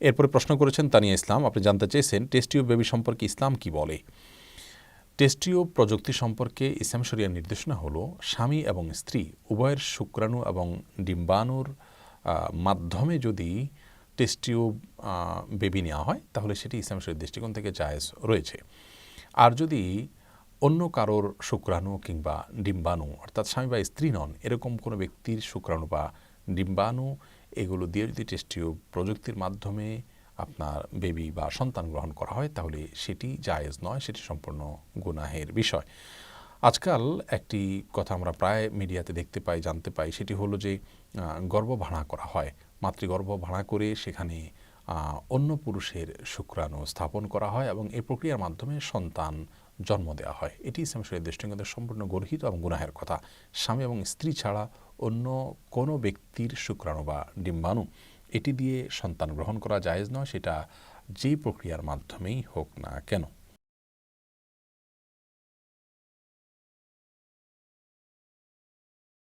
এরপরে প্রশ্ন করেছেন তানিয়া ইসলাম, আপনি জানতে চেয়েছেন টেস্ট টিউব বেবি সম্পর্কে ইসলাম কি বলে। টেস্ট টিউব প্রযুক্তি সম্পর্কে ইসলাম শরিয়ার নির্দেশনা হলো স্বামী এবং স্ত্রী উভয়ের শুক্রাণু এবং ডিম্বাণুর মাধ্যমে যদি টেস্ট টিউব বেবি নেওয়া হয় তাহলে সেটি ইসলাম শরিয়ার দৃষ্টিকোণ থেকে জায়েজ রয়েছে। আর যদি অন্য কারোর শুক্রাণু কিংবা ডিম্বাণু অর্থাৎ স্বামী বা স্ত্রী নন এরকম কোনো ব্যক্তির শুক্রাণু বা ডিম্বাণু এগুলো দিয়ে যদি টেস্ট টিউব প্রযুক্তির মাধ্যমে আপনার বেবি বা সন্তান গ্রহণ করা হয় তাহলে সেটি জায়েজ নয়, সেটি সম্পূর্ণ গুনাহের বিষয়। আজকাল একটি কথা আমরা প্রায় মিডিয়াতে দেখতে পাই, জানতে পাই, সেটি হলো যে গর্ভ ভাড়া করা হয়, মাতৃগর্ভ ভাড়া করে সেখানে অন্য পুরুষের শুক্রাণু স্থাপন করা হয় এবং এই প্রক্রিয়ার মাধ্যমে সন্তান জন্ম দেওয়া হয়। এটি ইসলাম শরীয়তের দৃষ্টিকোণে সম্পূর্ণ গর্হিত এবং গুনাহের কথা। স্বামী এবং স্ত্রী ছাড়া অন্য কোনো ব্যক্তির শুক্রাণু বা ডিম্বাণু এটি দিয়ে সন্তান গ্রহণ করা জায়েজ নয়, সেটা যেই প্রক্রিয়ার মাধ্যমেই হোক না কেন।